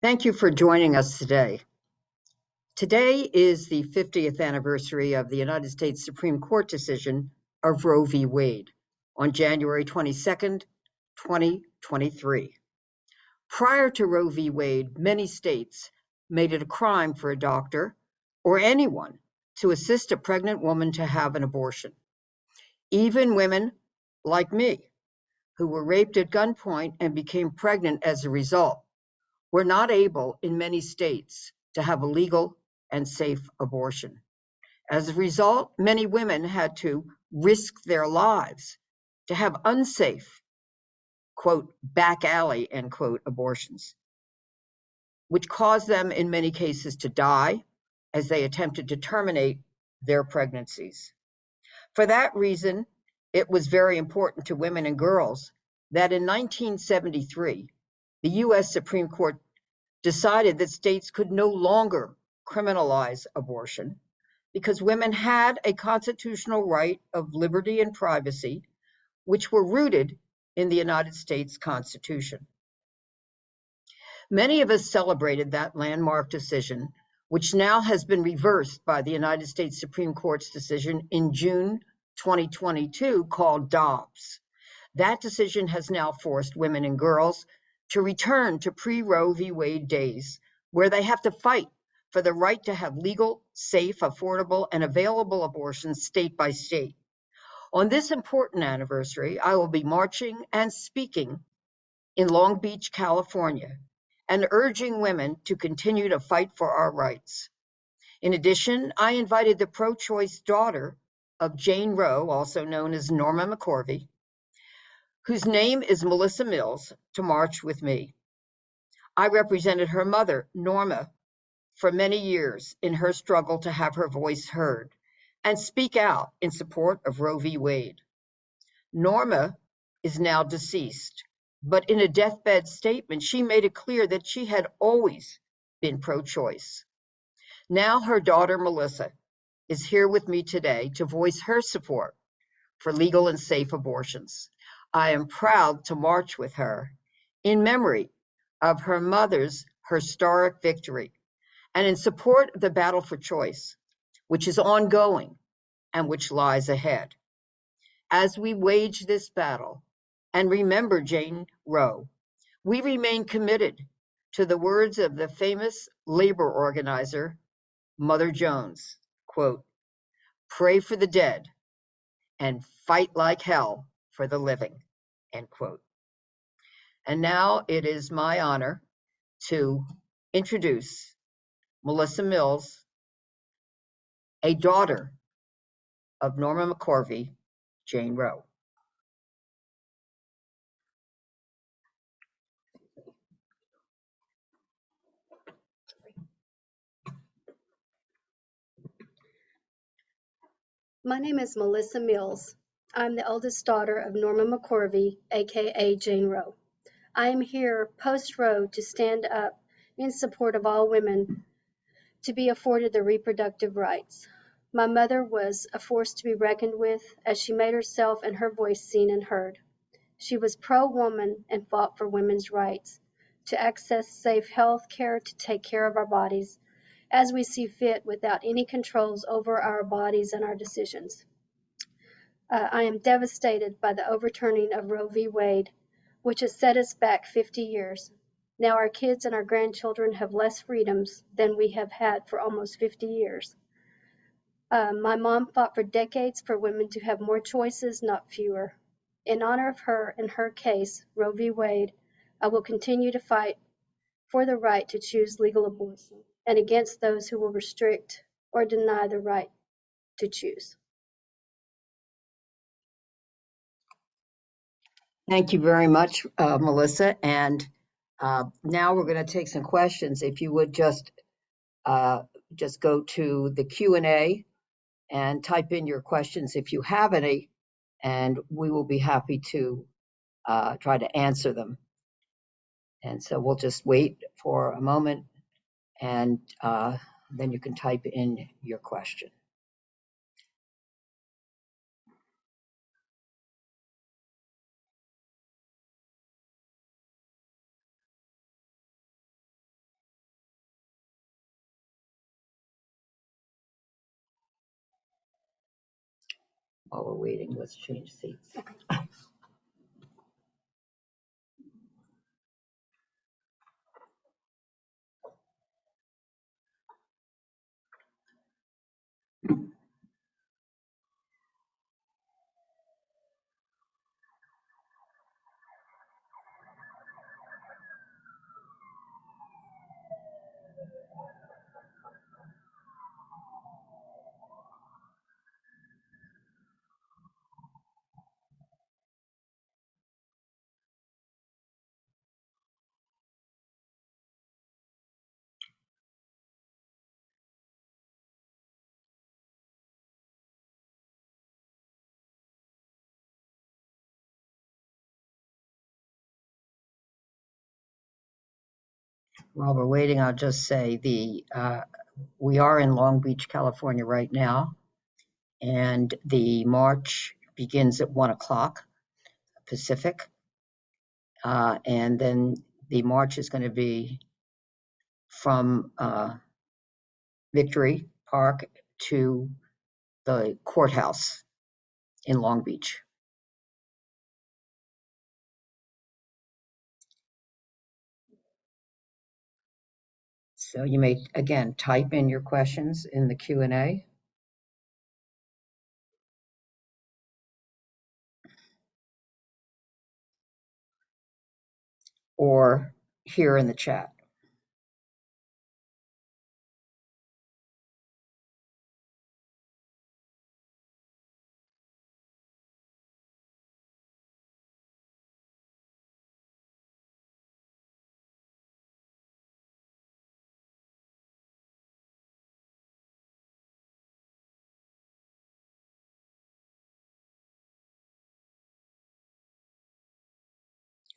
Thank you for joining us today. Today is the 50th anniversary of the United States Supreme Court decision of Roe v. Wade on January 22nd, 2023. Prior to Roe v. Wade, many states made it a crime for a doctor or anyone to assist a pregnant woman to have an abortion. Even women like me, who were raped at gunpoint and became pregnant as a result, were not able in many states to have a legal and safe abortion. As a result, many women had to risk their lives to have unsafe, quote, back alley, end quote, abortions, which caused them in many cases to die as they attempted to terminate their pregnancies. For that reason, it was very important to women and girls that in 1973, the U.S. Supreme Court decided that states could no longer criminalize abortion because women had a constitutional right of liberty and privacy, which were rooted in the United States Constitution. Many of us celebrated that landmark decision, which now has been reversed by the United States Supreme Court's decision in June 2022 called Dobbs. That decision has now forced women and girls to return to pre-Roe v. Wade days, where they have to fight for the right to have legal, safe, affordable, and available abortions state by state. On this important anniversary, I will be marching and speaking in Long Beach, California, and urging women to continue to fight for our rights. In addition, I invited the pro-choice daughter of Jane Roe, also known as Norma McCorvey, whose name is Melissa Mills, to march with me. I represented her mother, Norma, for many years in her struggle to have her voice heard and speak out in support of Roe v. Wade. Norma is now deceased, but in a deathbed statement, she made it clear that she had always been pro-choice. Now her daughter, Melissa, is here with me today to voice her support for legal and safe abortions. I am proud to march with her in memory of her mother's historic victory and in support of the battle for choice, which is ongoing and which lies ahead. As we wage this battle and remember Jane Roe, we remain committed to the words of the famous labor organizer, Mother Jones, quote, "Pray for the dead and fight like hell for the living," end quote. And now it is my honor to introduce Melissa Mills, a daughter of Norma McCorvey, Jane Roe. My name is Melissa Mills. I'm the oldest daughter of Norma McCorvey, a.k.a. Jane Roe. I am here post-Roe to stand up in support of all women to be afforded their reproductive rights. My mother was a force to be reckoned with as she made herself and her voice seen and heard. She was pro-woman and fought for women's rights to access safe health care, to take care of our bodies as we see fit without any controls over our bodies and our decisions. I am devastated by the overturning of Roe v. Wade, which has set us back 50 years. Now our kids and our grandchildren have less freedoms than we have had for almost 50 years. My mom fought for decades for women to have more choices, not fewer. In honor of her and her case, Roe v. Wade, I will continue to fight for the right to choose legal abortion and against those who will restrict or deny the right to choose. Thank you very much, Melissa. And now we're going to take some questions. If you would just go to the Q&A and type in your questions if you have any, and we will be happy to try to answer them. And so we'll just wait for a moment, and then you can type in your question. While we're waiting, let's change seats. While we're waiting, I'll just say we are in Long Beach, California right now, and the march begins at 1 o'clock Pacific, and then the march is going to be from Victory Park to the courthouse in Long Beach. So you may, again, type in your questions in the Q&A. Or here in the chat.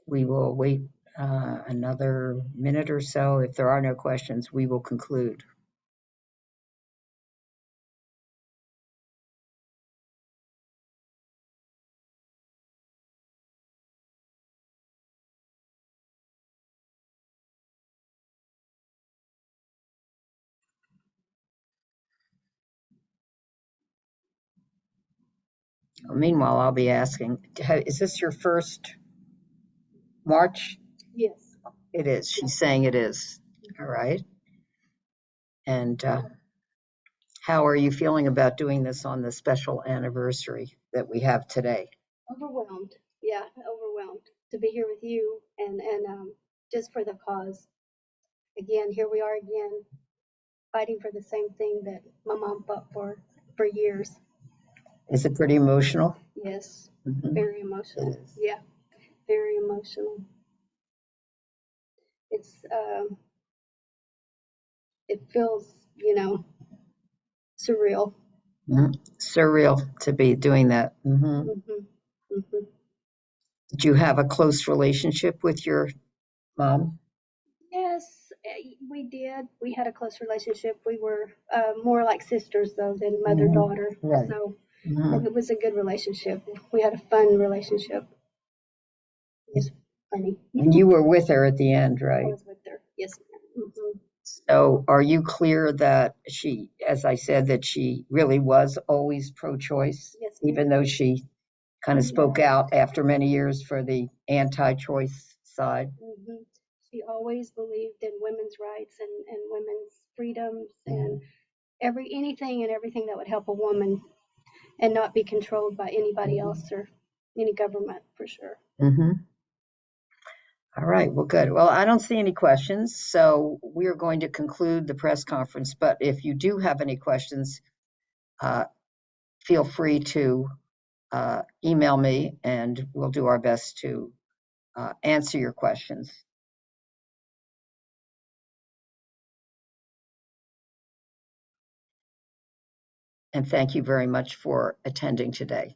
We will wait another minute or so. If there are no questions, we will conclude. Meanwhile, I'll be asking, is this your first march? Yes. It is. She's saying it is. All right. And how are you feeling about doing this on the special anniversary that we have today? Overwhelmed. Yeah, overwhelmed to be here with you and just for the cause. Again, here we are again, fighting for the same thing that my mom fought for years. Is it pretty emotional? Yes, very emotional. Yeah, very emotional. It's it feels, surreal. Surreal to be doing that. Did you have a close relationship with your mom? Yes, we did. We had a close relationship. We were more like sisters, though, than mother-daughter. Right. So it was a good relationship. We had a fun relationship. It was funny. And you were with her at the end, I right? was with her. Yes, ma'am. So are you clear that she, as I said, that she really was always pro-choice? Yes, ma'am. Even though she kind of spoke out after many years for the anti-choice side? She always believed in women's rights and women's freedoms and anything and everything that would help a woman and not be controlled by anybody else or any government, for sure. All right, well, good. Well, I don't see any questions, so we are going to conclude the press conference. But if you do have any questions, feel free to email me, and we'll do our best to answer your questions. And thank you very much for attending today.